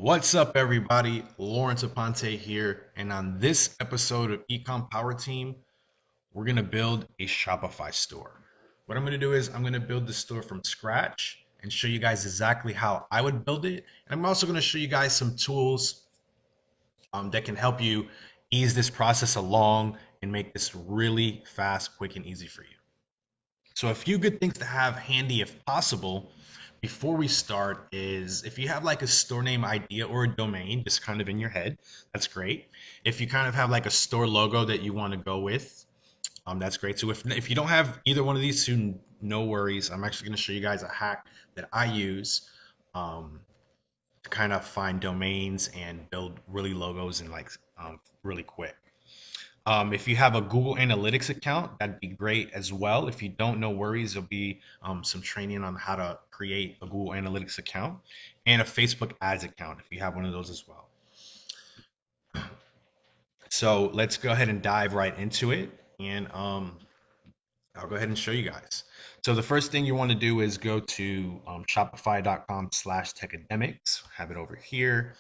What's up, everybody? Lawrence Aponte here, and on this episode of ECom Power Team, we're gonna build a Shopify store. What I'm gonna do is I'm gonna build the store from scratch and show you guys exactly how I would build it. And I'm also gonna show you guys some tools that can help you ease this process along and make this really fast, quick, and easy for you. So a few good things to have handy if possible before we start is if you have like a store name idea or a domain just kind of in your head, that's great. If you kind of have like a store logo that you want to go with, that's great. So if you don't have either one of these two, no worries. I'm actually going to show you guys a hack that I use um, to kind of find domains and build really logos and like really quick. If you have a Google Analytics account, that'd be great as well. If you don't, no worries. There'll be some training on how to create a Google Analytics account and a Facebook ads account if you have one of those as well. So let's go ahead and dive right into it. And I'll go ahead and show you guys. So the first thing you want to do is go to shopify.com/techacademics. Have it over here.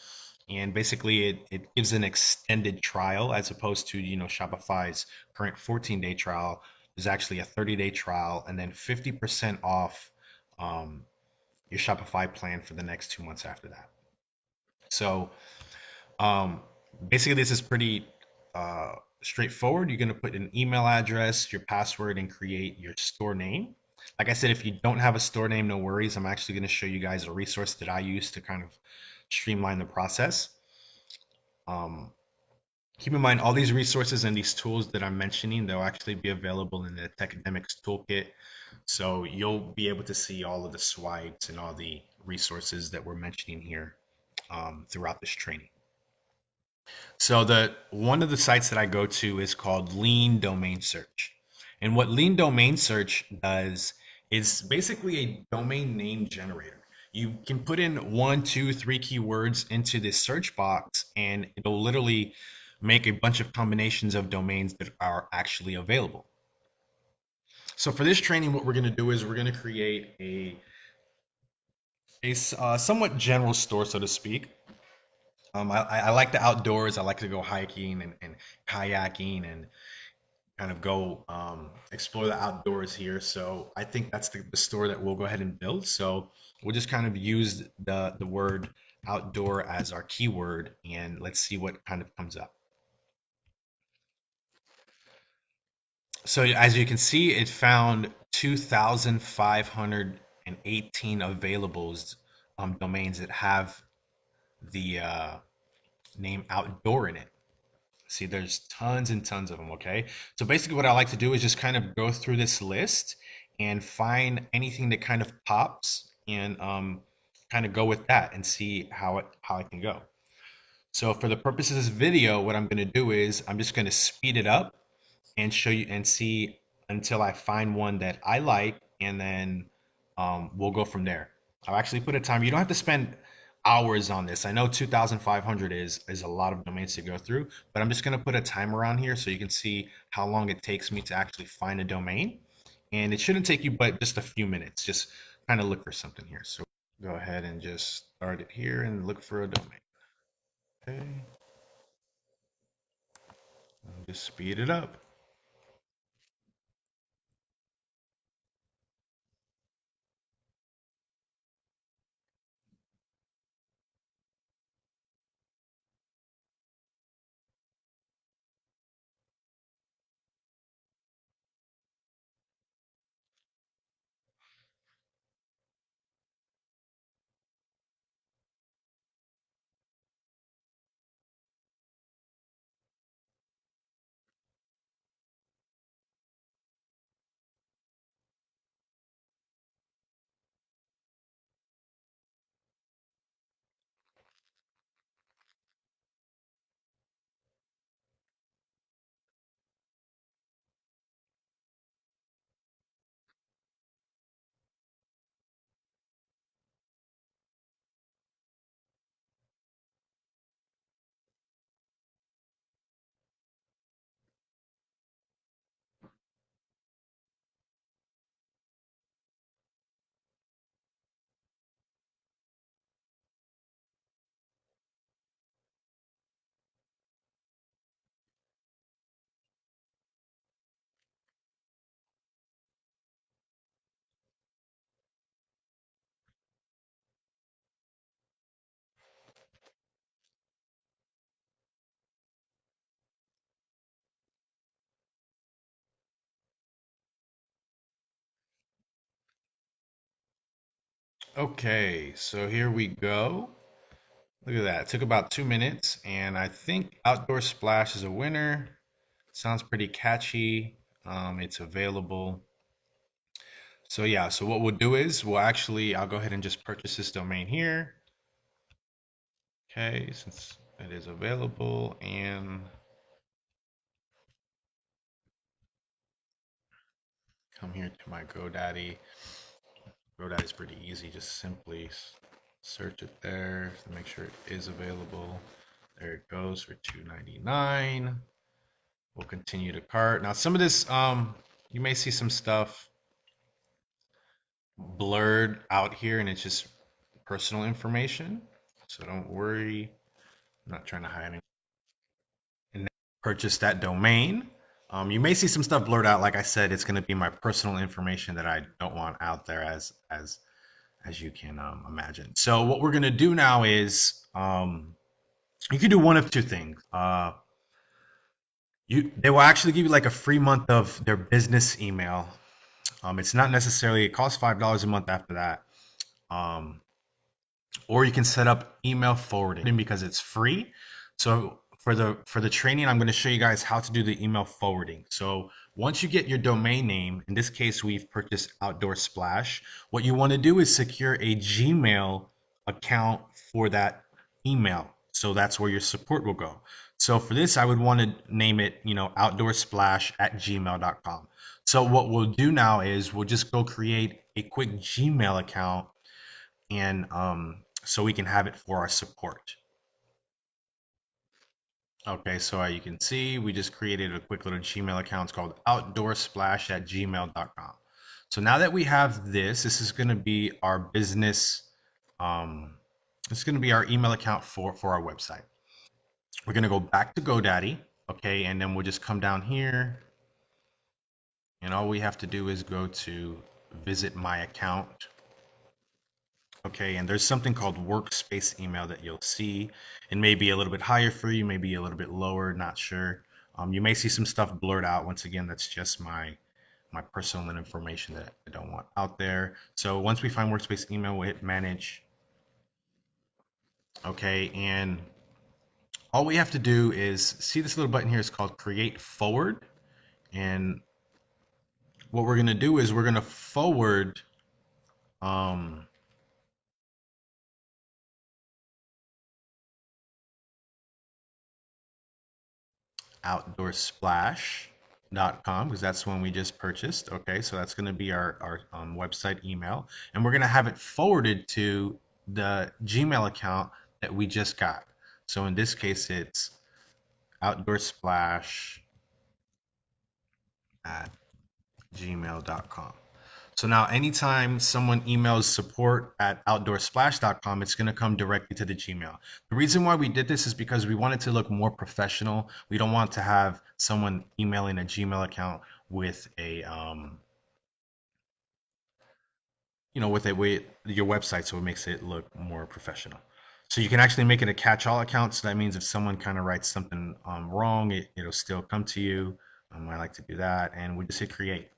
And basically it gives an extended trial as opposed to Shopify's current 14-day trial. There's actually a 30-day trial and then 50% off um, your Shopify plan for the next 2 months after that. So um, basically this is pretty uh, straightforward. You're going to put an email address, your password, and create your store name. Like I said, if you don't have a store name, no worries. I'm actually going to show you guys a resource that I use to kind of streamline the process. Um, Keep in mind, all these resources and these tools that I'm mentioning, they'll actually be available in the Techademics Toolkit. So you'll be able to see all of the swipes and all the resources that we're mentioning here throughout this training. So the one of the sites that I go to is called Lean Domain Search. And what Lean Domain Search does is basically a domain name generator. You can put in one, two, three keywords into this search box, and it'll literally make a bunch of combinations of domains that are actually available. So for this training, what we're going to do is we're going to create a somewhat general store, so to speak. I like the outdoors. I like to go hiking and kayaking and kind of go explore the outdoors here. So I think that's the store that we'll go ahead and build. So we'll just kind of use the word outdoor as our keyword, and let's see what kind of comes up. So as you can see, it found 2,518 availables domains that have the name outdoor in it. See, there's tons and tons of them, okay? So basically what I like to do is just kind of go through this list and find anything that kind of pops and kind of go with that and see how it can go. So for the purposes of this video, what I'm going to do is I'm just going to speed it up and show you and see until I find one that I like, and then we'll go from there. I'll actually put a time. You don't have to spend hours on this. I know 2,500 is a lot of domains to go through, but I'm just going to put a timer on here so you can see how long it takes me to actually find a domain. And it shouldn't take you but just a few minutes. Just kind of look for something here. So go ahead and just start it here and look for a domain. Okay, I'll just speed it up. Okay, so here we go. Look at that. It took about 2 minutes, and I think Outdoor Splash is a winner. Sounds pretty catchy. It's available. So yeah, so what we'll do is I'll go ahead and just purchase this domain here. Okay, since it is available, and come here to my GoDaddy. GoDaddy is pretty easy. Just simply search it there to make sure it is available. There it goes for $2.99. We'll continue to cart. Now some of this, you may see some stuff blurred out here, and it's just personal information. So don't worry. I'm not trying to hide anything. And purchase that domain. You may see some stuff blurred out. Like I said, it's going to be my personal information that I don't want out there, as you can imagine. So what we're going to do now is you can do one of two things. They will actually give you like a free month of their business email. It's not necessarily, it costs $5 a month after that. Um, or you can set up email forwarding because it's free. So for the training, I'm going to show you guys how to do the email forwarding. So once you get your domain name, in this case we've purchased Outdoor Splash, what you want to do is secure a Gmail account for that email. So that's where your support will go. So for this, I would want to name it, outdoorsplash@gmail.com. So what we'll do now is we'll just go create a quick Gmail account, and so we can have it for our support. Okay, so you can see we just created a quick little Gmail account. It's called outdoorsplash@gmail.com. So now that we have this is going to be our business. Um, it's going to be our email account for our website. We're going to go back to GoDaddy, okay, and then we'll just come down here, and all we have to do is go to visit my account. Okay, and there's something called workspace email that you'll see. It may be a little bit higher for you, maybe a little bit lower, not sure. You may see some stuff blurred out. Once again, that's just my personal information that I don't want out there. So once we find workspace email, we'll hit manage. Okay, and all we have to do is see this little button here is called create forward. And what we're gonna do is we're gonna forward um, outdoor splash com because that's one we just purchased. Okay, so that's going to be our website email, and we're going to have it forwarded to the Gmail account that we just got. So in this case, it's outdoorsplash@gmail.com. So now anytime someone emails support@outdoorsplash.com, it's going to come directly to the Gmail. The reason why we did this is because we wanted to look more professional. We don't want to have someone emailing a Gmail account with with your website, so it makes it look more professional. So you can actually make it a catch-all account. So that means if someone kind of writes something wrong, it'll still come to you. I like to do that, and we just hit create.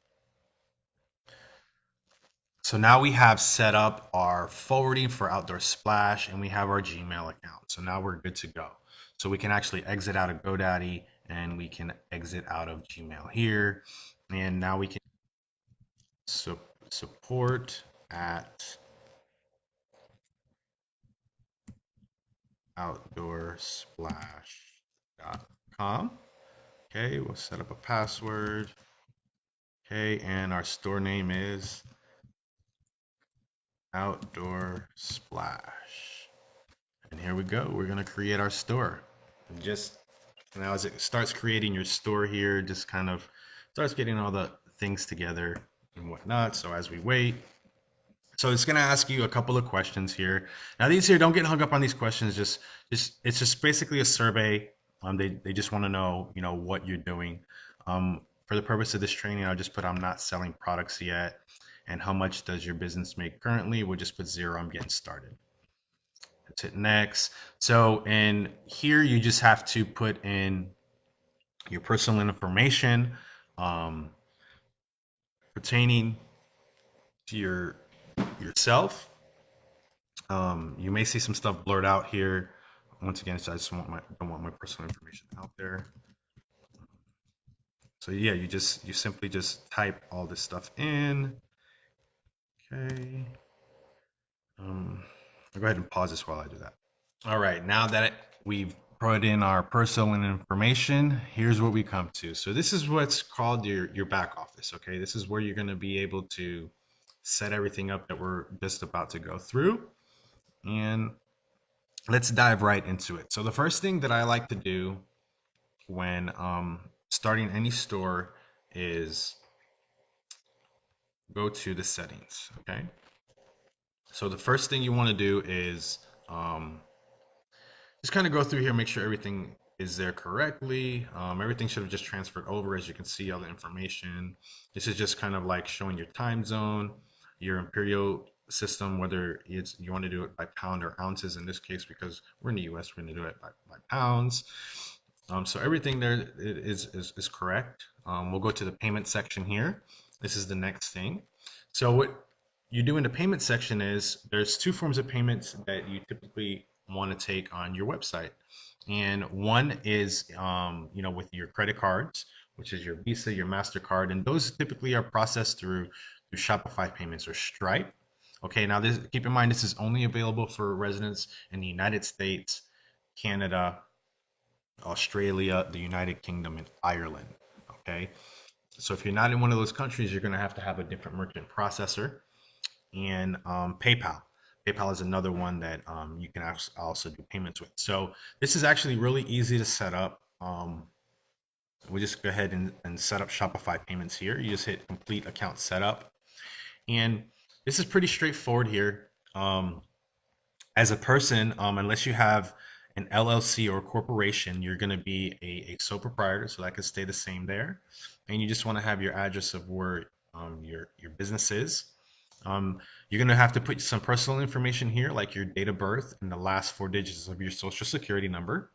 So now we have set up our forwarding for Outdoor Splash, and we have our Gmail account. So now we're good to go. So we can actually exit out of GoDaddy, and we can exit out of Gmail here. And now we can support at outdoorsplash.com. Okay, we'll set up a password. Okay, and our store name is Outdoor Splash. And here we go. We're gonna create our store. And just now, as it starts creating your store here, just kind of starts getting all the things together and whatnot. So as we wait, so it's going to ask you a couple of questions here. Now these here, don't get hung up on these questions. Just it's just basically a survey. They just want to know, what you're doing. For the purpose of this training, I'll just put I'm not selling products yet. And how much does your business make currently? We'll just put 0. I'm getting started. Let's hit next. So in here, you just have to put in your personal information um, pertaining to yourself. You may see some stuff blurred out here. Once again, so I just don't want my personal information out there. So yeah, you simply just type all this stuff in. Okay. I'll go ahead and pause this while I do that. All right, now that we've put in our personal information, here's what we come to. So this is what's called your back office. Okay, this is where you're going to be able to set everything up that we're just about to go through. And let's dive right into it. So the first thing that I like to do when starting any store is go to the settings. Okay, so the first thing you want to do is um, just kind of go through here, make sure everything is there correctly. Everything should have just transferred over. As you can see, all the information. This is just kind of like showing your time zone, your imperial system, whether it's you want to do it by pound or ounces in this case, because we're in the US, we're going to do it by pounds. So everything there is correct. We'll go to the payment section here. This is the next thing. So what you do in the payment section is there's two forms of payments that you typically want to take on your website. And one is, with your credit cards, which is your Visa, your MasterCard, and those typically are processed through Shopify payments or Stripe. Okay, now this, keep in mind this is only available for residents in the United States, Canada, Australia, the United Kingdom, and Ireland. Okay, so if you're not in one of those countries, you're going to have a different merchant processor. And PayPal. PayPal is another one that you can also do payments with. So this is actually really easy to set up. We'll just go ahead and set up Shopify payments here. You just hit complete account setup. And this is pretty straightforward here. As a person, unless you have an LLC or corporation, you're going to be a sole proprietor, so that could stay the same there. And you just want to have your address of where your business is. You're going to have to put some personal information here, like your date of birth and the last four digits of your social security number.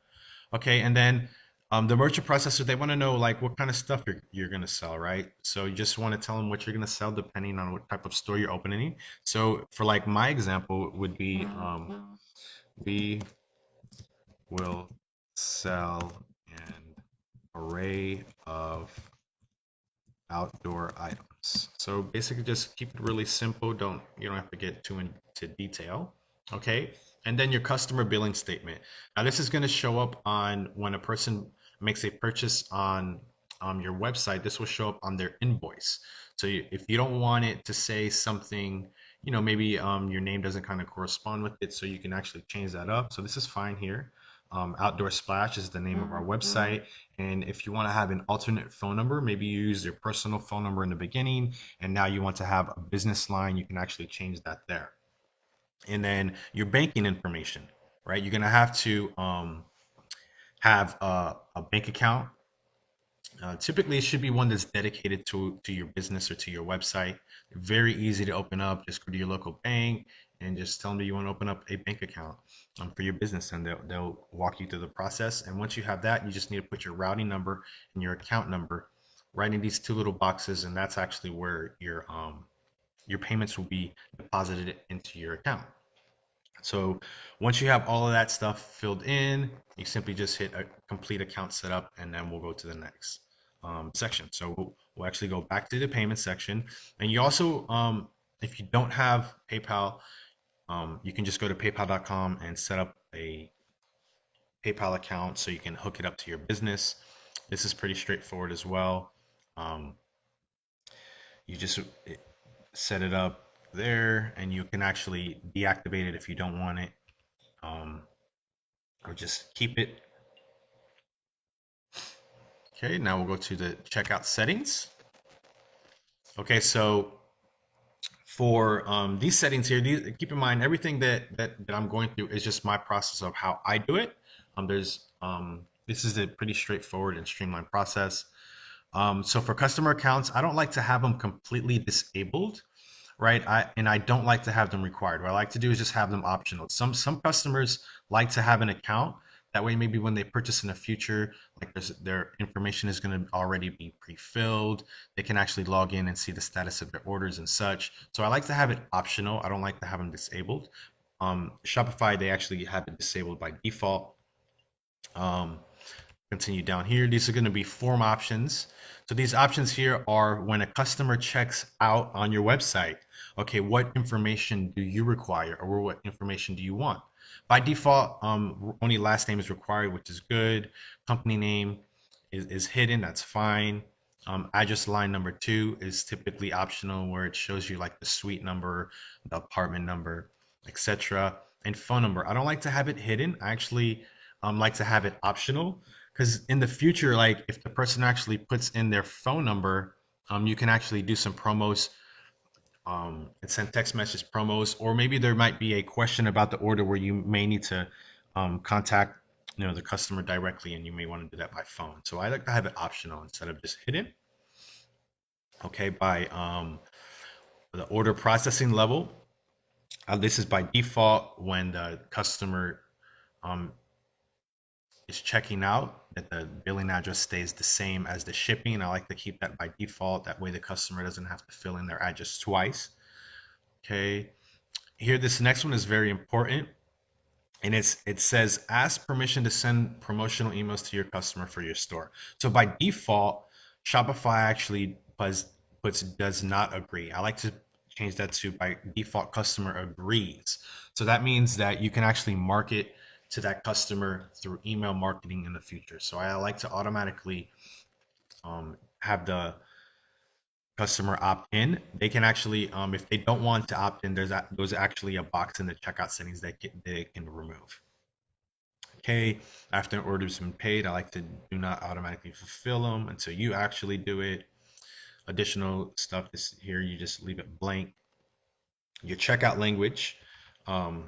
Okay, and then the merchant processor, they want to know like what kind of stuff you're going to sell, right? So you just want to tell them what you're going to sell depending on what type of store you're opening. So for like my example would be we will sell an array of outdoor items. So basically just keep it really simple. You don't have to get too into detail. Okay. And then your customer billing statement. Now this is going to show up on when a person makes a purchase on your website. This will show up on their invoice. So if you don't want it to say something, maybe your name doesn't kind of correspond with it, so you can actually change that up. So this is fine here. Outdoor Splash is the name of our website. And if you want to have an alternate phone number, maybe you use your personal phone number in the beginning, and now you want to have a business line, you can actually change that there. And then your banking information, right? You're going to have to have a bank account. Typically, it should be one that's dedicated to your business or to your website. Very easy to open up. Just go to your local bank and just tell them that you want to open up a bank account for your business, and they'll walk you through the process. And once you have that, you just need to put your routing number and your account number right in these two little boxes, and that's actually where your payments will be deposited into your account. So once you have all of that stuff filled in, you simply just hit a complete account setup, and then we'll go to the next section. So we'll actually go back to the payment section. And you also, if you don't have PayPal, you can just go to paypal.com and set up a PayPal account so you can hook it up to your business. This is pretty straightforward as well. Um, you just set it up there, and you can actually deactivate it if you don't want it. Um, or just keep it. Okay, now we'll go to the checkout settings. Okay, so for these settings here, keep in mind everything that I'm going through is just my process of how I do it. This is a pretty straightforward and streamlined process. So for customer accounts, I don't like to have them completely disabled, right? I don't like to have them required. What I like to do is just have them optional. Some customers like to have an account. That way, maybe when they purchase in the future, like their information is going to already be pre-filled. They can actually log in and see the status of their orders and such. So I like to have it optional. I don't like to have them disabled. Shopify, they actually have it disabled by default. Um, Continue down here. These are going to be form options. So these options here are when a customer checks out on your website. Okay, what information do you require, or what information do you want? By default, only last name is required, which is good. Company name is hidden, that's fine. Address line number 2 is typically optional, where it shows you like the suite number, the apartment number, etc. And phone number. I don't like to have it hidden. I actually like to have it optional, because in the future, like if the person actually puts in their phone number, you can actually do some promos, and send text message promos, or maybe there might be a question about the order where you may need to contact the customer directly, and you may want to do that by phone. So I like to have it optional instead of just hidden. Okay, by the order processing level, this is by default when the customer um, is checking out, that the billing address stays the same as the shipping. I like to keep that by default. That way the customer doesn't have to fill in their address twice. Okay. Here, this next one is very important. And it says ask permission to send promotional emails to your customer for your store. So by default, Shopify actually puts does not agree. I like to change that to by default customer agrees. So that means that you can actually market to that customer through email marketing in the future. So I like to automatically have the customer opt in. They can actually, if they don't want to opt in, there's actually a box in the checkout settings that they can remove. Okay, after an order's been paid, I like to do not automatically fulfill them until you actually do it. Additional stuff is here, you just leave it blank. Your checkout language, um,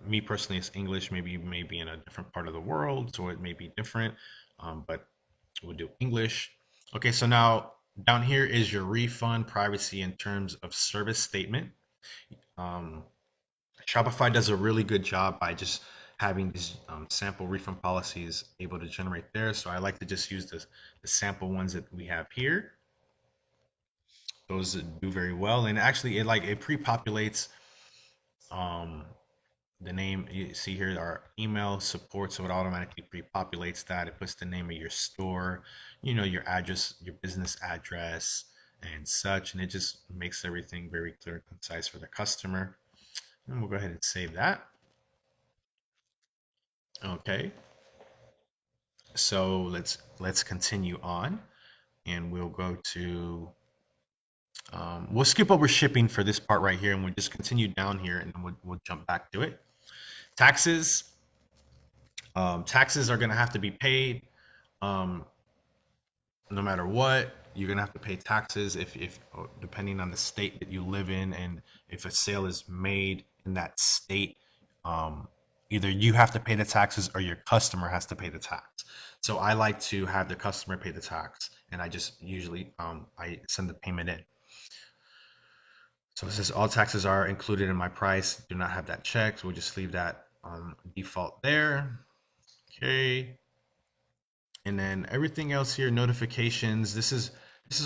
me personally, it's English. Maybe you may be in a different part of the world, so it may be different, but we'll do English. Okay, so now down here is your refund, privacy, and terms of service statement. Um, Shopify does a really good job by just having these sample refund policies able to generate there. So I like to just use the sample ones that we have here. Those do very well, and actually it pre-populates um, the name. You see here our email support, so it automatically pre-populates that. It puts the name of your store, your address, your business address, and such, and it just makes everything very clear and concise for the customer. And we'll go ahead and save that. Okay, so let's continue on, and we'll go to we'll skip over shipping for this part right here, and we'll just continue down here, and then we'll jump back to it. Taxes. Taxes are going to have to be paid, um, no matter what. You're going to have to pay taxes if depending on the state that you live in, and if a sale is made in that state, um, either you have to pay the taxes or your customer has to pay the tax. So I like to have the customer pay the tax, and I just usually I send the payment in. So it says all taxes are included in my price. Do not have that checked. We'll just leave that on default there. Okay. And then everything else here, notifications. This is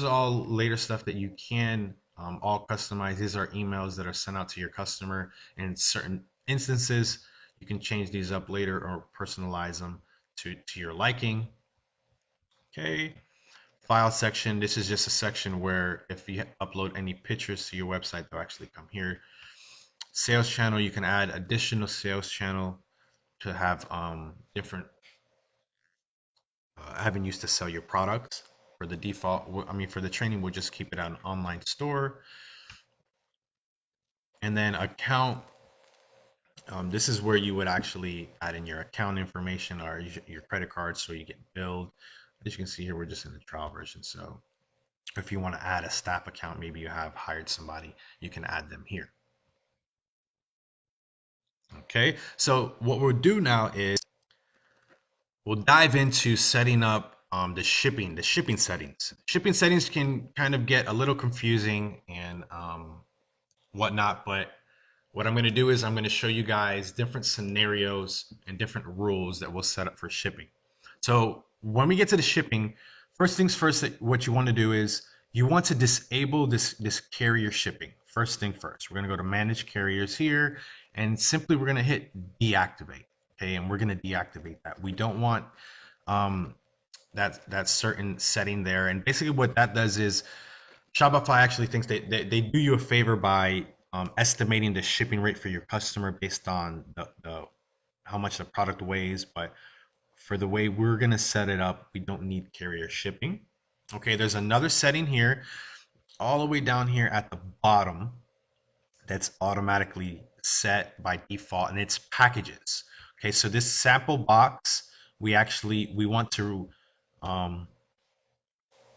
all later stuff that you can all customize. These are emails that are sent out to your customer. And in certain instances, you can change these up later or personalize them to your liking. Okay. File section. This is just a section where if you upload any pictures to your website, they'll actually come here. Sales channel. You can add additional sales channel to have different avenues to sell your products. For the default, I mean, for the training, we'll just keep it on an online store. And then account, this is where you would actually add in your account information or your credit card so you get billed. As you can see here, we're just in the trial version. So if you want to add a staff account, maybe you have hired somebody, you can add them here. Okay, so what we'll do now is we'll dive into setting up the shipping settings. Shipping settings can kind of get a little confusing and whatnot, but what I'm going to do is I'm going to show you guys different scenarios and different rules that we'll set up for shipping. So when we get to the shipping, first things first, what you want to do is you want to disable this carrier shipping first thing first. We're going to go to manage carriers here, and simply we're going to hit deactivate. Okay, and we're going to deactivate that. We don't want that certain setting there. And basically what that does is Shopify actually thinks they do you a favor by estimating the shipping rate for your customer based on the how much the product weighs. But for the way we're going to set it up, we don't need carrier shipping. Okay, there's another setting here all the way down here at the bottom that's automatically set by default, and it's packages. Okay, so this sample box, we want to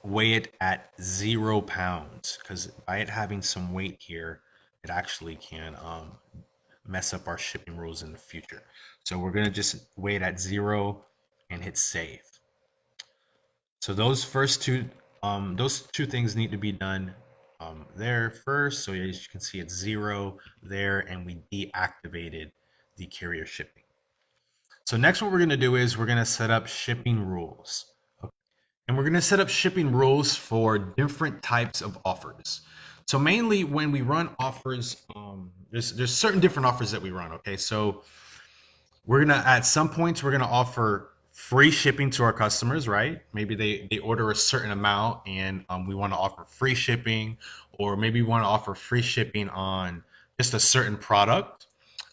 weigh it at 0 pounds, because by it having some weight here, it actually can mess up our shipping rules in the future. So we're gonna just weigh it at 0 and hit save. So those two things need to be done there first. So as you can see, it's 0 there, and we deactivated the carrier shipping. So next, what we're going to do is we're going to set up shipping rules. Okay. And we're going to set up shipping rules for different types of offers. So mainly when we run offers, there's certain different offers that we run. Okay, so we're gonna at some points we're gonna offer free shipping to our customers, right? Maybe they order a certain amount, and we want to offer free shipping, or maybe we want to offer free shipping on just a certain product.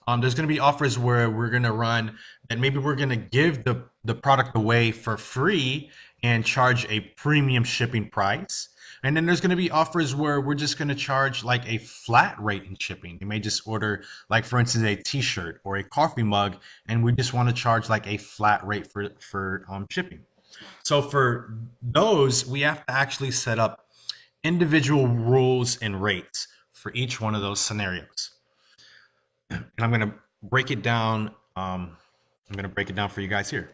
There's going to be offers where we're going to run and maybe we're going to give the product away for free and charge a premium shipping price. And then there's going to be offers where we're just going to charge like a flat rate in shipping. You may just order, like for instance, a t-shirt or a coffee mug, and we just want to charge like a flat rate for shipping. So for those, we have to actually set up individual rules and rates for each one of those scenarios. And I'm going to break it down. I'm going to break it down for you guys here.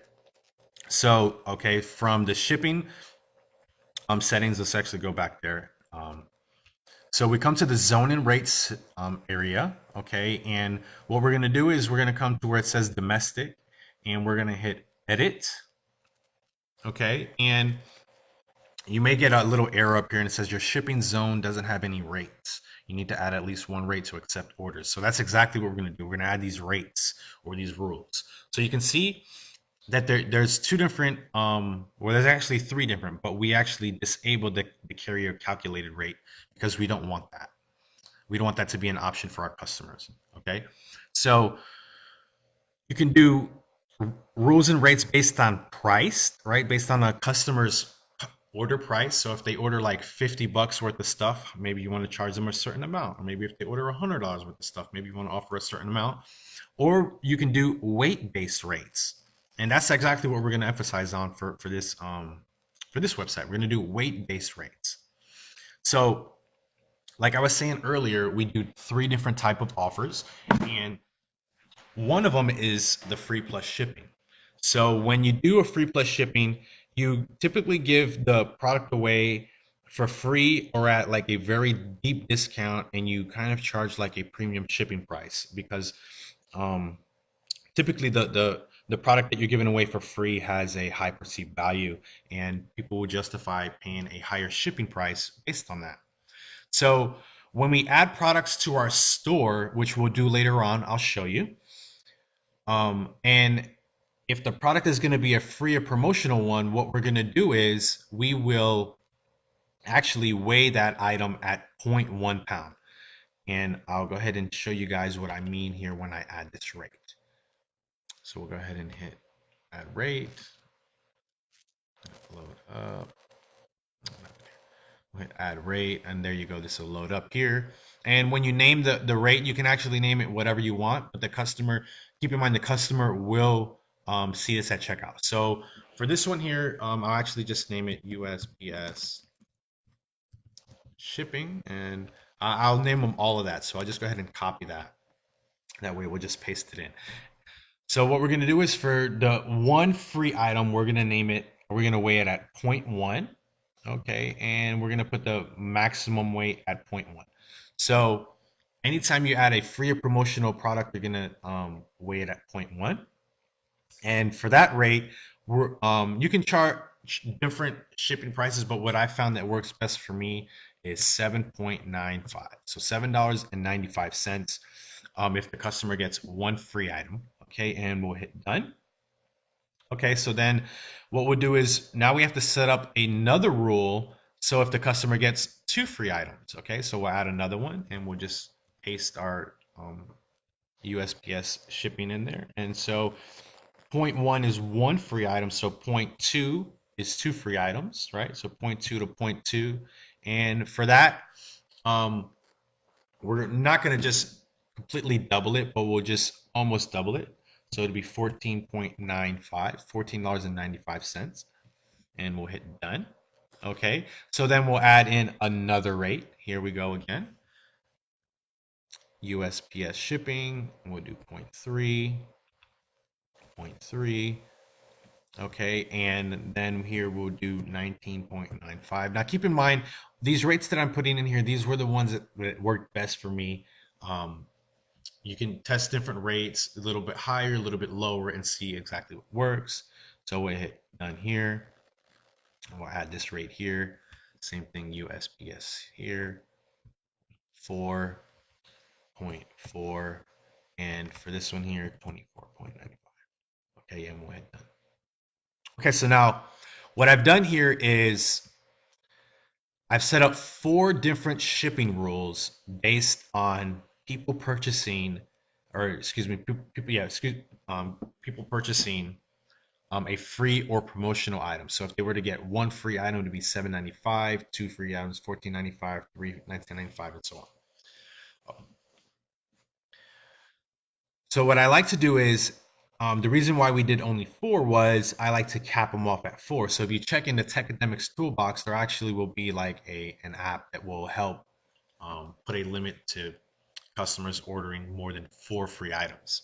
So, okay, from the shipping settings, let's actually go back there. So we come to the zone and rates area, okay, and what we're going to do is we're going to come to where it says domestic, and we're going to hit edit, okay, and you may get a little error up here and it says your shipping zone doesn't have any rates. You need to add at least one rate to accept orders. So that's exactly what we're going to do. We're going to add these rates or these rules. So you can see that there's two different, well, there's actually three different, but we actually disabled the carrier calculated rate because we don't want that. We don't want that to be an option for our customers, okay? So you can do rules and rates based on price, right? Based on a customer's order price. So if they order like $50 worth of stuff, maybe you want to charge them a certain amount. Or maybe if they order $100 worth of stuff, maybe you want to offer a certain amount. Or you can do weight-based rates. And that's exactly what we're going to emphasize on for this website. We're going to do weight-based rates. So like I was saying earlier, we do 3 different type of offers, and one of them is the free plus shipping. So when you do a free plus shipping, you typically give the product away for free or at like a very deep discount, and you kind of charge like a premium shipping price because typically the product that you're giving away for free has a high perceived value, and people will justify paying a higher shipping price based on that. So when we add products to our store, which we'll do later on, I'll show you. And if the product is going to be a free or promotional one, what we're going to do is we will actually weigh that item at 0.1 pound. And I'll go ahead and show you guys what I mean here when I add this rate. So we'll go ahead and hit add rate, load up, we'll hit add rate, and there you go. This will load up here. And when you name the rate, you can actually name it whatever you want, but the customer, keep in mind the customer will see this at checkout. So for this one here, I'll actually just name it USPS shipping, and I'll name them all of that. So I'll just go ahead and copy that. That way we'll just paste it in. So what we're going to do is for the one free item, we're going to name it, we're going to weigh it at 0.1. Okay, and we're going to put the maximum weight at 0.1. So anytime you add a free or promotional product, you're going to weigh it at 0.1. And for that rate, you can charge different shipping prices, but what I found that works best for me is 7.95. So $7.95 if the customer gets one free item. Okay, and we'll hit done. Okay, so then what we'll do is now we have to set up another rule. So if the customer gets two free items, okay, so we'll add another one and we'll just paste our USPS shipping in there. And so point one is one free item. So point two is two free items, right? So point two to point two. And for that, um, we're not going to just completely double it, but we'll just almost double it. So it'll be 14.95, $14.95, and we'll hit done. Okay, so then we'll add in another rate. Here we go again. USPS shipping, we'll do point 0.3, point 0.3. Okay, and then here we'll do 19.95. Now keep in mind, these rates that I'm putting in here, these were the ones that worked best for me. You can test different rates, a little bit higher, a little bit lower, and see exactly what works. So we'll hit done here. We'll add this rate here. Same thing, USPS here, 4.4, and for this one here, 24.95. Okay, and we'll hit done. Okay, so now what I've done here is I've set up 4 different shipping rules based on people purchasing, or excuse me, people purchasing a free or promotional item. So if they were to get one free item, it would be $7.95, two free items, $14.95, three $19.95, and so on. So what I like to do is, the reason why we did only 4 was I like to cap them off at 4. So if you check in the Tech Academics toolbox, there actually will be like an app that will help put a limit to customers ordering more than 4 free items.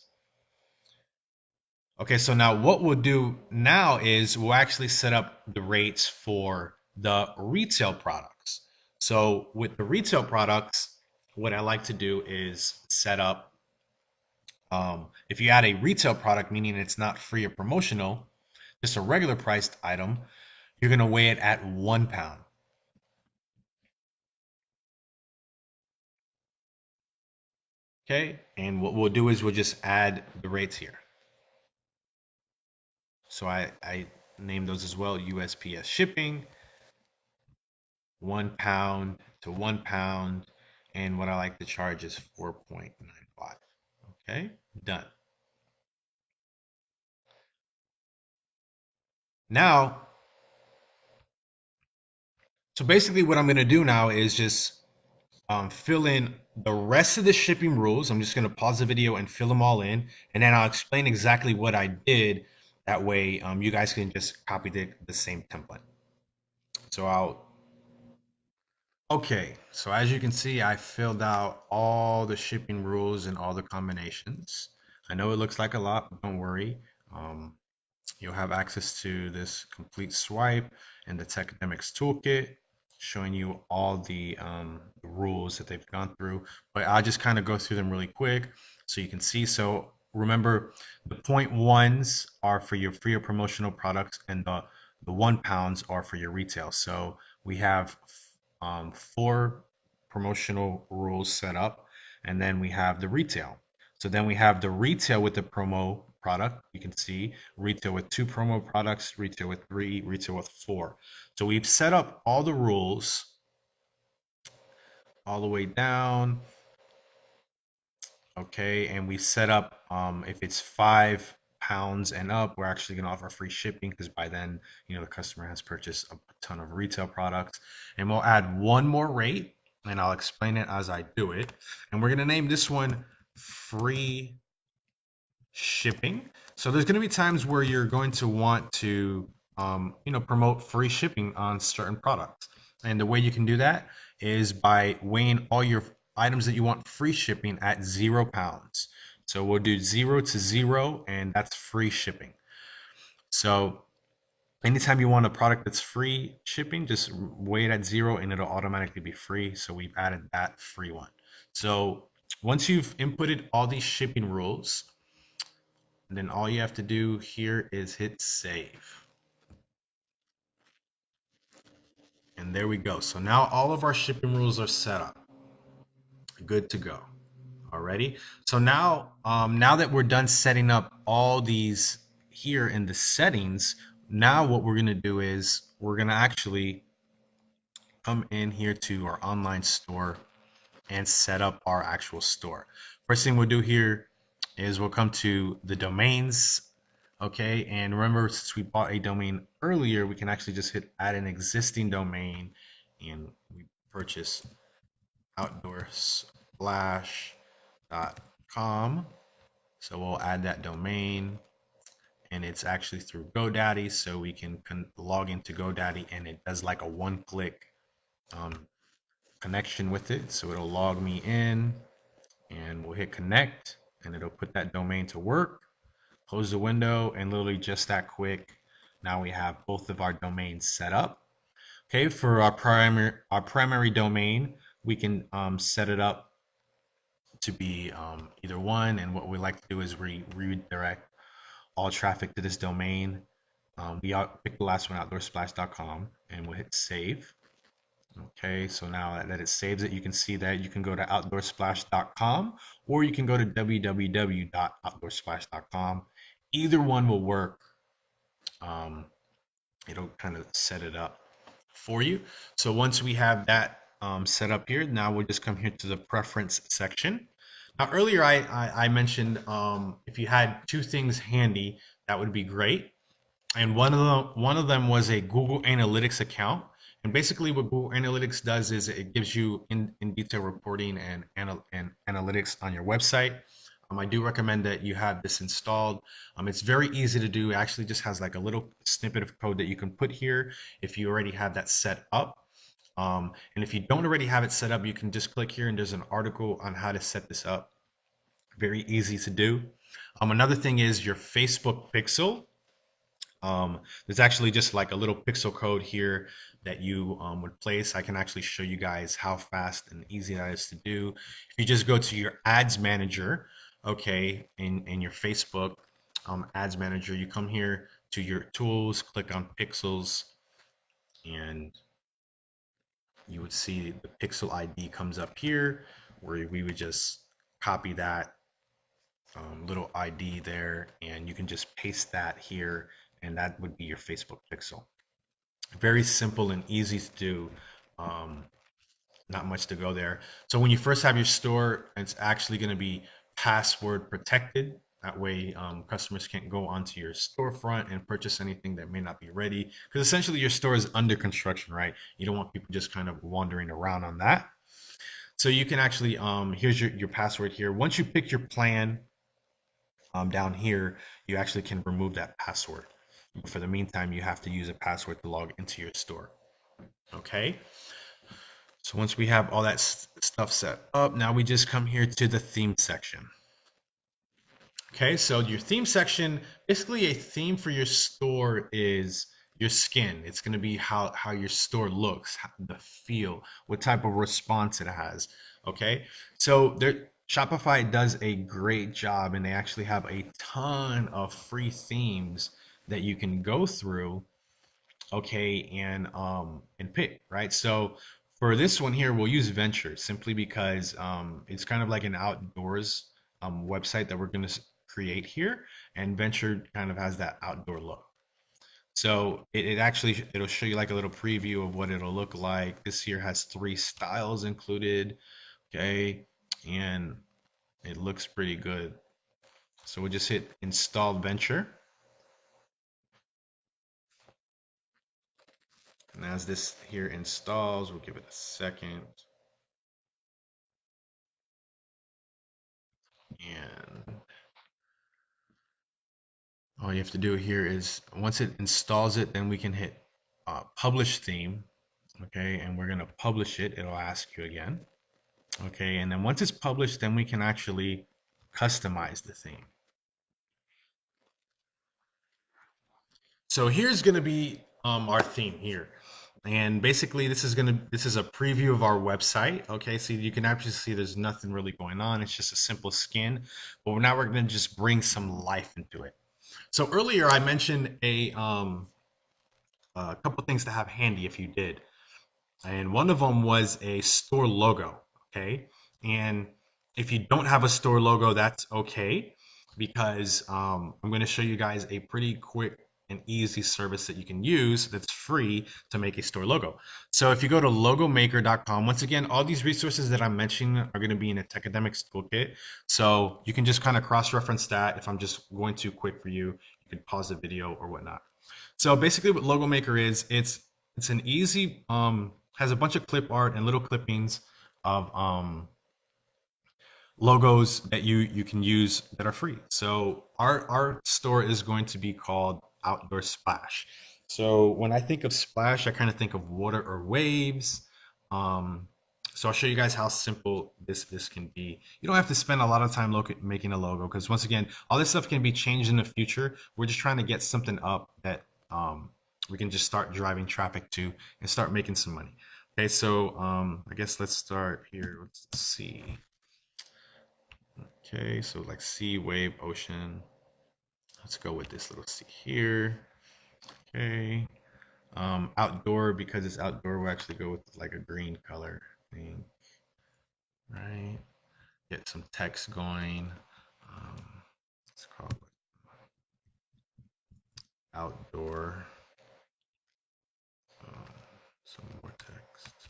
Okay, so now what we'll do now is we'll actually set up the rates for the retail products. So with the retail products, what I like to do is set up, if you add a retail product, meaning it's not free or promotional, just a regular priced item, you're going to weigh it at 1 pound. Okay, and what we'll do is we'll just add the rates here. So I name those as well, USPS shipping, 1 pound to 1 pound, and what I like to charge is 4.95. Okay, done. Now, so basically what I'm going to do now is just fill in the rest of the shipping rules. I'm just going to pause the video and fill them all in, and then I'll explain exactly what I did. That way, you guys can just copy the same template. So okay, so as you can see, I filled out all the shipping rules and all the combinations. I know it looks like a lot, but don't worry. Um, You'll have access to this complete swipe and the Techdemics toolkit showing you all the rules that they've gone through. But I'll just kind of go through them really quick so you can see. So remember, the point ones are for your free or promotional products, and the 1 pounds are for your retail. So we have 4 promotional rules set up, and then we have the retail. So then we have the retail with the promo product. You can see retail with 2 promo products, retail with 3, retail with 4. So we've set up all the rules all the way down. Okay, and we set up if it's 5 pounds and up, we're actually going to offer free shipping because by then, the customer has purchased a ton of retail products. And we'll add one more rate, and I'll explain it as I do it. And we're going to name this one free shipping. So there's going to be times where you're going to want to, promote free shipping on certain products. And the way you can do that is by weighing all your items that you want free shipping at 0 pounds. So we'll do 0 to 0, and that's free shipping. So anytime you want a product that's free shipping, just weigh it at 0 and it'll automatically be free. So we've added that free one. So once you've inputted all these shipping rules, then all you have to do here is hit save. And And there we go. So now all of our shipping rules are set up. Good to go. Alrighty. So now, now that we're done setting up all these here in the settings, now what we're gonna do is we're gonna actually come in here to our online store and set up our actual store. First thing we'll do here is we'll come to the domains. Okay, and remember, since we bought a domain earlier, we can actually just hit add an existing domain, and we purchase outdoorsplash.com. So we'll add that domain, and it's actually through GoDaddy, so we can log into GoDaddy, and it does like a one-click um, connection with it. So it'll log me in, and we'll hit connect, and it'll put that domain to work. Close the window, and literally just that quick, now we have both of our domains set up. Okay, for our primary domain, we can set it up to be either one, and what we like to do is redirect all traffic to this domain. We pick the last one, outdoorsplash.com, and we'll hit save. Okay, so now that it saves it, you can see that you can go to outdoorsplash.com, or you can go to www.outdoorsplash.com. Either one will work. It'll kind of set it up for you. So once we have that set up here, now we'll just come here to the preference section. Now earlier I mentioned if you had two things handy, that would be great. And one of them was a Google Analytics account. And basically what Google Analytics does is it gives you in detail reporting and analytics on your website. I do recommend that you have this installed. It's very easy to do. It actually just has like a little snippet of code that you can put here if you already have that set up. And if you don't already have it set up, you can just click here and there's an article on how to set this up. Very easy to do. Another thing is your Facebook pixel. There's actually just like a little pixel code here that you would place. I can actually show you guys how fast and easy that is to do. If you just go to your ads manager, okay, in your Facebook ads manager, you come here to your tools, click on pixels, and you would see the pixel ID comes up here, where we would just copy that little ID there, and you can just paste that here, and that would be your Facebook pixel. Very simple and easy to do. Not much to go there. So when you first have your store, it's actually going to be password protected. That way, customers can't go onto your storefront and purchase anything that may not be ready. Because essentially, your store is under construction, right? You don't want people just kind of wandering around on that. So you can actually, here's your password here. Once you pick your plan down here, you actually can remove that password. But for the meantime, you have to use a password to log into your store. Okay. So once we have all that stuff set up, now we just come here to the theme section. Okay, so your theme section, basically a theme for your store is your skin. It's going to be how your store looks, the feel, what type of response it has. Okay, so Shopify does a great job, and they actually have a ton of free themes that you can go through, okay, and pick, right? So for this one here, we'll use Venture simply because it's kind of like an outdoors website that we're going to create here, and Venture kind of has that outdoor look. So it'll show you like a little preview of what it'll look like. This here has 3 styles included, okay, and it looks pretty good. So we'll just hit install Venture. And as this here installs, we'll give it a second. And all you have to do here is once it installs it, then we can hit publish theme. Okay, and we're going to publish it. It'll ask you again. Okay, and then once it's published, then we can actually customize the theme. So here's going to be our theme here. And basically this is a preview of our website. Okay, so you can actually see there's nothing really going on. It's just a simple skin. But now we're going to just bring some life into it. So earlier I mentioned a couple things to have handy if you did. and one of them was a store logo. Okay, and if you don't have a store logo, that's okay, because I'm going to show you guys a pretty quick and easy service that you can use that's free to make a store logo. So if you go to logomaker.com, once again, all these resources that I'm mentioning are going to be in a Techademics toolkit. So you can just kind of cross-reference that. If I'm just going too quick for you, you can pause the video or whatnot. So basically, what Logo Maker is, it's an easy has a bunch of clip art and little clippings of logos that you can use that are free. So our store is going to be called Outdoor Splash. So when I think of splash, I kind of think of water or waves. Um, so I'll show you guys how simple this can be. You don't have to spend a lot of time making a logo, because once again, all this stuff can be changed in the future. We're just trying to get something up that we can just start driving traffic to and start making some money. Okay, so I guess let's start here. Let's see. Okay, so like sea, wave, ocean. Let's go with this little sea here. Okay. Outdoor, because it's outdoor, we'll actually go with like a green color thing. Right. Get some text going. Let's call it outdoor. Um, some more text.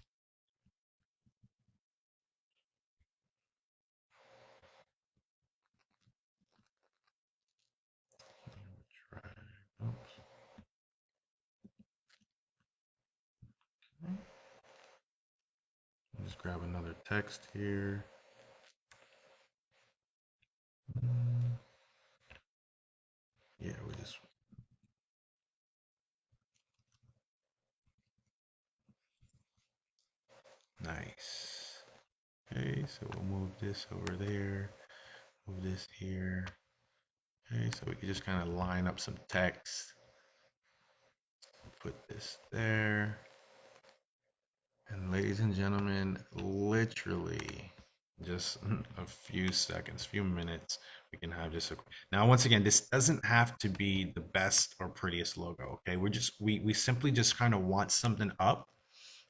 Try. Oops. Just grab another text here. Mm, yeah, we just nice. Okay, so we'll move this over there. Move this here. Okay, so we can just kind of line up some text. Put this there. And ladies and gentlemen, literally just a few seconds, few minutes, we can have just a. Now, once again, this doesn't have to be the best or prettiest logo. Okay, we simply just kind of want something up.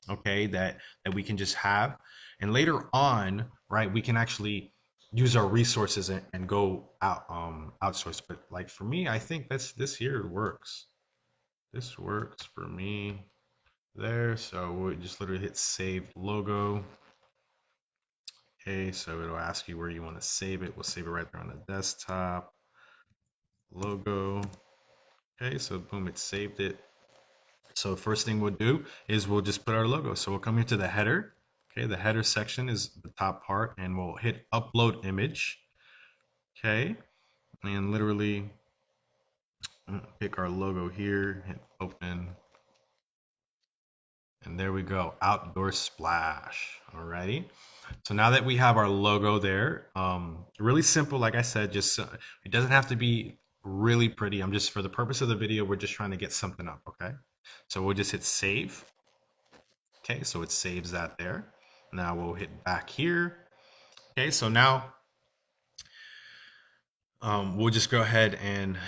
Okay, that we can just have, and later on, right, we can actually use our resources and go out outsource. But like for me, I think this here works. This works for me there. So we'll just literally hit save logo. Okay, so it'll ask you where you want to save it. We'll save it right there on the desktop. Logo. Okay, so boom, it saved it. So first thing we'll do is we'll just put our logo. So we'll come here to the header. Okay, the header section is the top part, and we'll hit upload image. Okay, and literally pick our logo here, hit open, and there we go, Outdoor Splash. Alrighty. So now that we have our logo there, really simple, like I said, just it doesn't have to be really pretty. I'm just, for the purpose of the video, we're just trying to get something up, okay? So we'll just hit save. Okay, so it saves that there. Now we'll hit back here. Okay, so now we'll just go ahead and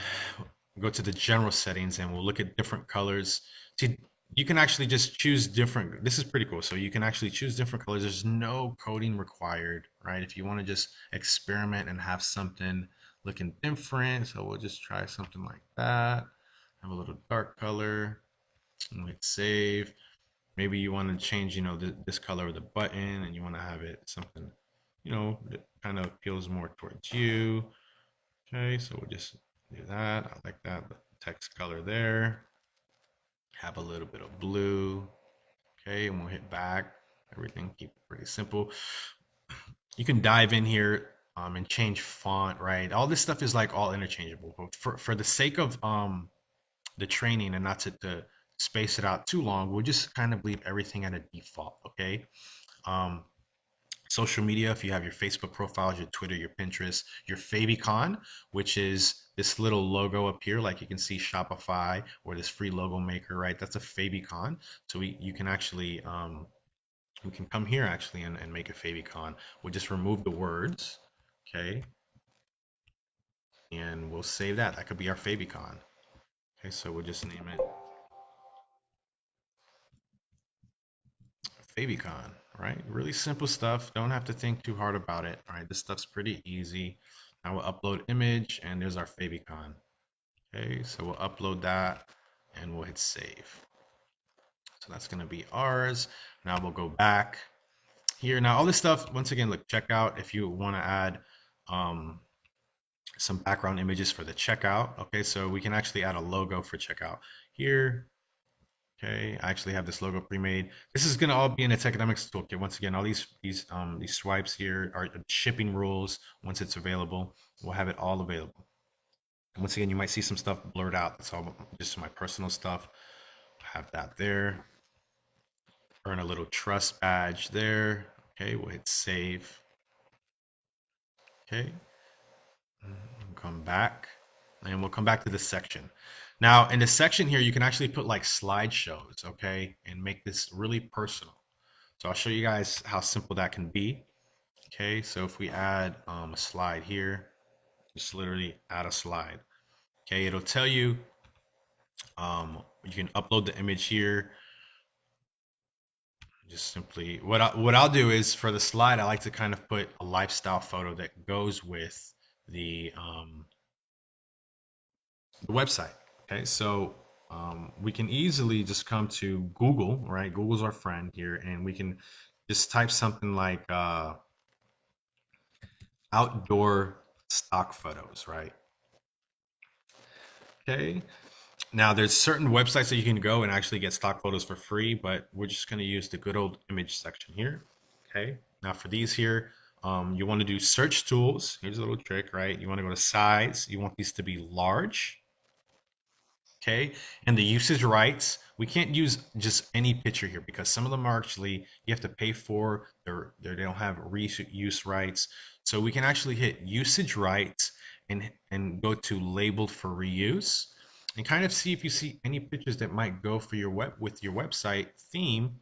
go to the general settings, and we'll look at different colors. See, you can actually just choose different. This is pretty cool. So you can actually choose different colors. There's no coding required, right? If you want to just experiment and have something looking different, so we'll just try something like that. Have a little dark color, and hit save. Maybe you want to change, this color of the button, and you want to have it something, that kind of feels more towards you. Okay, so we'll just do that. I like that. The text color there. Have a little bit of blue. Okay, and we'll hit back. Everything keep it pretty simple. You can dive in here and change font, right? All this stuff is like all interchangeable. But for the sake of the training and not to space it out too long, we'll just kind of leave everything at a default, okay? Um, Social media, if you have your Facebook profiles, your Twitter, your Pinterest, your favicon, which is this little logo up here, like you can see Shopify or this free logo maker, right? That's a favicon. So you can actually we can come here actually and make a favicon. We'll just remove the words, okay, and we'll save that. That could be our favicon. Okay, so we'll just name it favicon, right? Really simple stuff. Don't have to think too hard about it. All right, this stuff's pretty easy. Now we'll upload image, and there's our favicon. Okay, so we'll upload that, and we'll hit save. So that's gonna be ours. Now we'll go back here. Now all this stuff, once again, look, checkout. If you want to add some background images for the checkout. Okay, so we can actually add a logo for checkout here. Okay, I actually have this logo pre-made. This is gonna all be in the Techonomics toolkit. Once again, all these swipes here are shipping rules. Once it's available, we'll have it all available. And once again, you might see some stuff blurred out. That's all just my personal stuff. Have that there. Earn a little trust badge there. Okay, we'll hit save. Okay, come back, and we'll come back to this section. Now, in this section here, you can actually put like slideshows, okay, and make this really personal. So I'll show you guys how simple that can be. Okay, so if we add a slide here, just literally add a slide. Okay, it'll tell you you can upload the image here. Just simply what I'll do is for the slide, I like to kind of put a lifestyle photo that goes with the website. Okay, so we can easily just come to Google, right? Google's our friend here, and we can just type something like outdoor stock photos, right? Okay. Now there's certain websites that you can go and actually get stock photos for free, but we're just going to use the good old image section here. Okay. Now for these here, you want to do search tools. Here's a little trick, right? You want to go to size. You want these to be large. Okay, and the usage rights, we can't use just any picture here because some of them are actually you have to pay for. They don't have reuse rights, so we can actually hit usage rights and go to labeled for reuse and kind of see if you see any pictures that might go for your website theme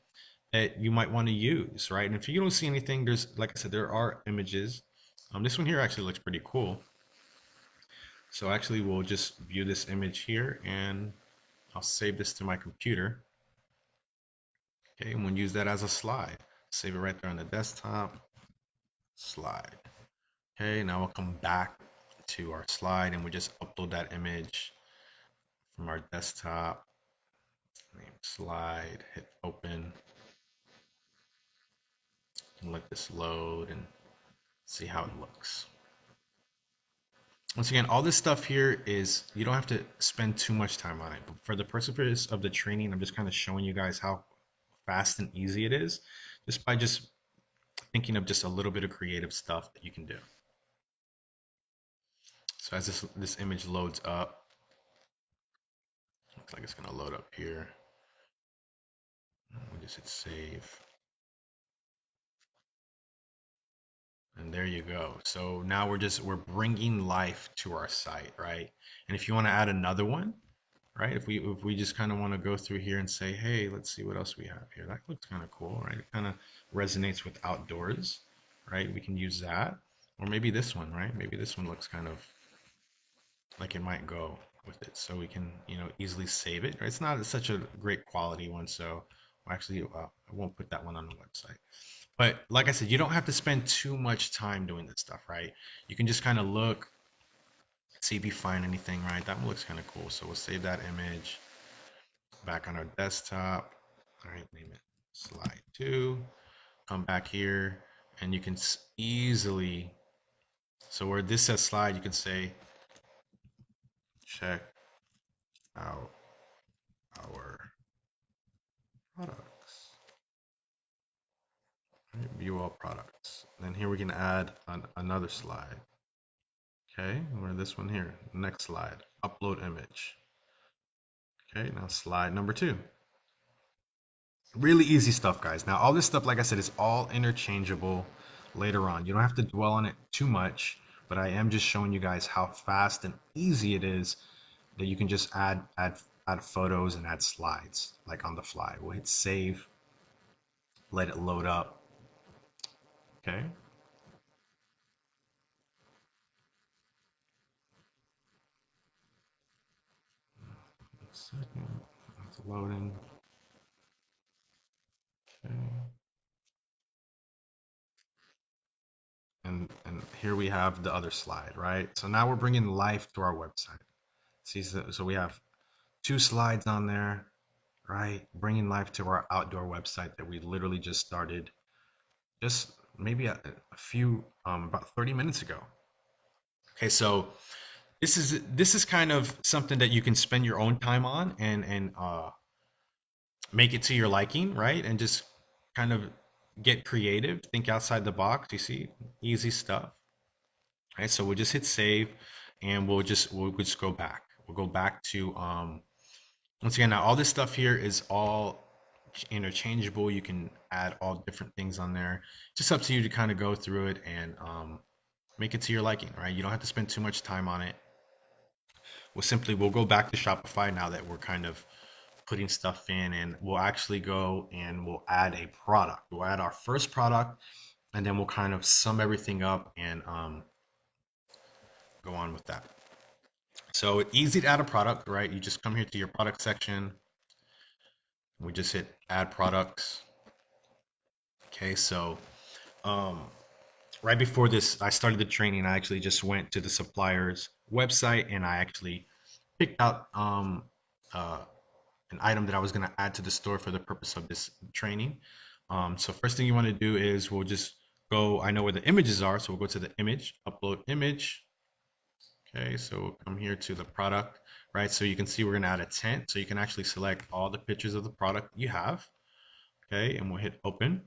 that you might want to use, right? And if you don't see anything, there's like I said, there are images. This one here actually looks pretty cool. So actually, we'll just view this image here and I'll save this to my computer. Okay, and we'll use that as a slide. Save it right there on the desktop. Slide. Okay, now we'll come back to our slide and we just upload that image from our desktop. Name slide, hit open, and let this load and see how it looks. Once again, all this stuff here is you don't have to spend too much time on it. But for the purpose of the training, I'm just kind of showing you guys how fast and easy it is just by just thinking of just a little bit of creative stuff that you can do. So as this image loads up, looks like it's gonna load up here. We just hit save. And there you go. So now we're bringing life to our site, right? And if you want to add another one, right? If we just kind of want to go through here and say, hey, let's see what else we have here. That looks kind of cool, right? It kind of resonates with outdoors, right? We can use that. Or maybe this one, right? Maybe this one looks kind of like it might go with it. So we can, easily save it. It's not such a great quality one, so actually I won't put that one on the website. But like I said, you don't have to spend too much time doing this stuff, right? You can just kind of look, see if you find anything, right? That one looks kind of cool. So we'll save that image back on our desktop. All right, name it slide 2. Come back here and you can easily, so where this says slide, you can say check out our products. Right, view all products. Then here we can add another slide. Okay, we're this one here. Next slide, upload image. Okay, now slide number 2. Really easy stuff, guys. Now all this stuff, like I said, is all interchangeable later on. You don't have to dwell on it too much, but I am just showing you guys how fast and easy it is that you can just add photos and add slides like on the fly. We'll hit save, let it load up. Okay. Second, it's loading. Okay. here we have the other slide, right? So now we're bringing life to our website. See, so we have 2 slides on there, right? Bringing life to our outdoor website that we literally just started just maybe a few, about 30 minutes ago. Okay, so this is kind of something that you can spend your own time on and make it to your liking, right? And just kind of get creative, think outside the box. You see, easy stuff. Right, so we'll just hit save, and we'll just go back. We'll go back to once again. Now all this stuff here is all interchangeable. You can add all different things on there. Just up to you to kind of go through it and make it to your liking. Right, you don't have to spend too much time on it. We'll go back to Shopify now that we're kind of putting stuff in, and we'll actually go and we'll add a product. We'll add our first product, and then we'll kind of sum everything up and go on with that. So it's easy to add a product, right? You just come here to your product section. We just hit add products. Okay, so um, right before this, I started the training. I actually just went to the supplier's website and I actually picked out uh, an item that I was going to add to the store for the purpose of this training. So first thing you want to do is we'll just go, I know where the images are, so we'll go to the image, upload image. Okay, so we'll come here to the product, right? So you can see we're going to add a tent. So you can actually select all the pictures of the product you have. Okay, and we'll hit open.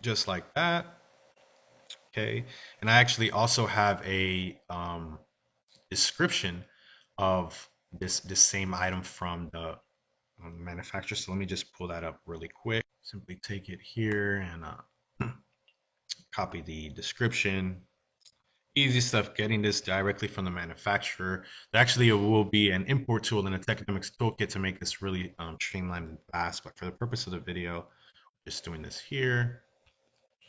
Just like that. Okay, and I actually also have a description of this same item from the manufacturer. So let me just pull that up really quick. Simply take it here and copy the description. Easy stuff, getting this directly from the manufacturer. Actually, it will be an import tool in a Technomics toolkit to make this really streamlined and fast. But for the purpose of the video, just doing this here.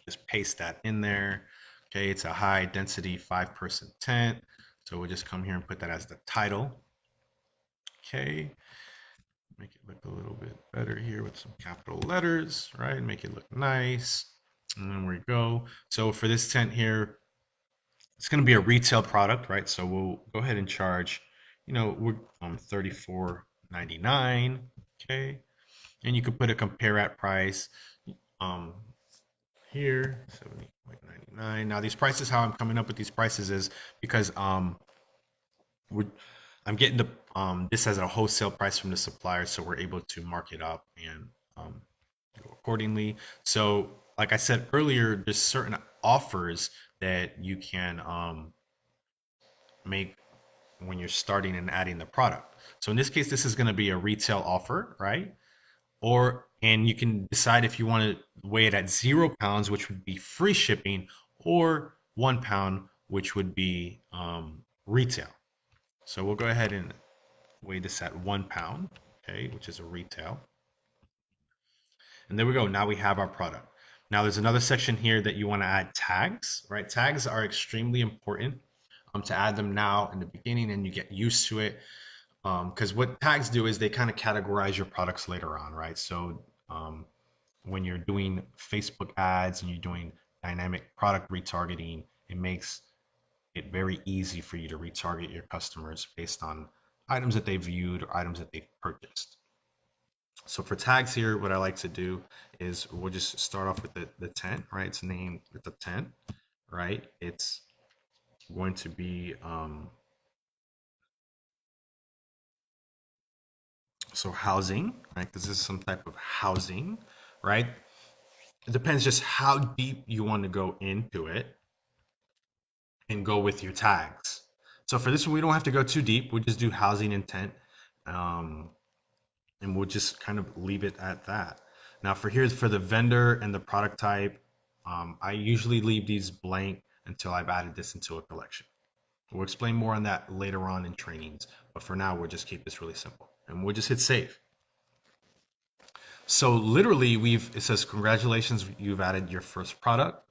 Just paste that in there. Okay, it's a high density 5-person tent. So we'll just come here and put that as the title. Okay, make it look a little bit better here with some capital letters, right? Make it look nice. And then we go. So for this tent here, it's going to be a retail product, right? So we'll go ahead and charge, we're $34.99. Okay, and you could put a compare at price here, $70.99. Now these prices, how I'm coming up with these prices is because I'm getting this as a wholesale price from the supplier, so we're able to mark it up and go accordingly. So like I said earlier, there's certain offers that you can make when you're starting and adding the product. So in this case, this is going to be a retail offer, right? And you can decide if you want to weigh it at 0 pounds, which would be free shipping, or 1 pound, which would be retail. So we'll go ahead and weigh this at 1 pound, okay, which is a retail. And there we go. Now we have our product. Now there's another section here that you want to add tags, right? Tags are extremely important to add them now in the beginning, and you get used to it. Because what tags do is they kind of categorize your products later on, right? So when you're doing Facebook ads and you're doing dynamic product retargeting, it makes it very easy for you to retarget your customers based on items that they've viewed or items that they've purchased. So for tags here, what I like to do is we'll just start off with the tent, right? It's named with the tent, right? It's going to be so housing, right? This is some type of housing, right? It depends just how deep you want to go into it and go with your tags. So for this one, we don't have to go too deep. We just do housing intent, and we'll just kind of leave it at that. Now for the vendor and the product type, I usually leave these blank until I've added this into a collection. We'll explain more on that later on in trainings, but for now, we'll just keep this really simple. And we'll just hit save. So literally it says, congratulations, you've added your first product,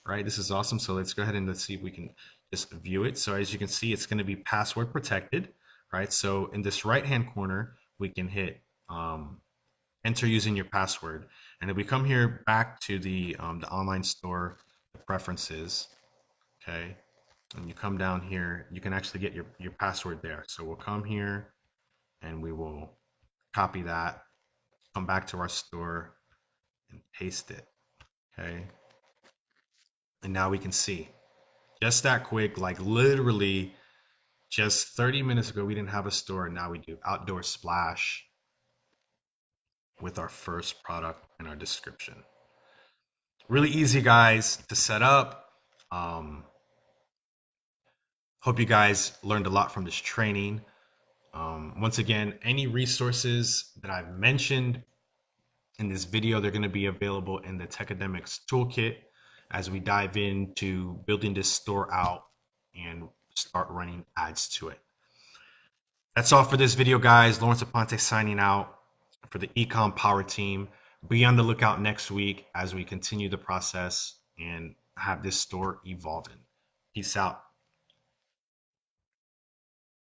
right? This is awesome. So let's go ahead and let's see if we can just view it. So as you can see, it's going to be password protected, right? So in this right-hand corner, we can hit enter using your password. And if we come here back to the online store, the preferences, okay? And you come down here, you can actually get your password there. So we'll come here and we will copy that, come back to our store and paste it, okay? And now we can see just that quick, like literally just 30 minutes ago, we didn't have a store, and now we do. Outdoor splash with our first product in our description. Really easy, guys, to set up. Hope you guys learned a lot from this training. Once again, any resources that I've mentioned in this video, they're going to be available in the Techademics Toolkit as we dive into building this store out and start running ads to it. That's all for this video, guys. Lawrence Aponte signing out for the ECom Power Team. Be on the lookout next week as we continue the process and have this store evolving. Peace out.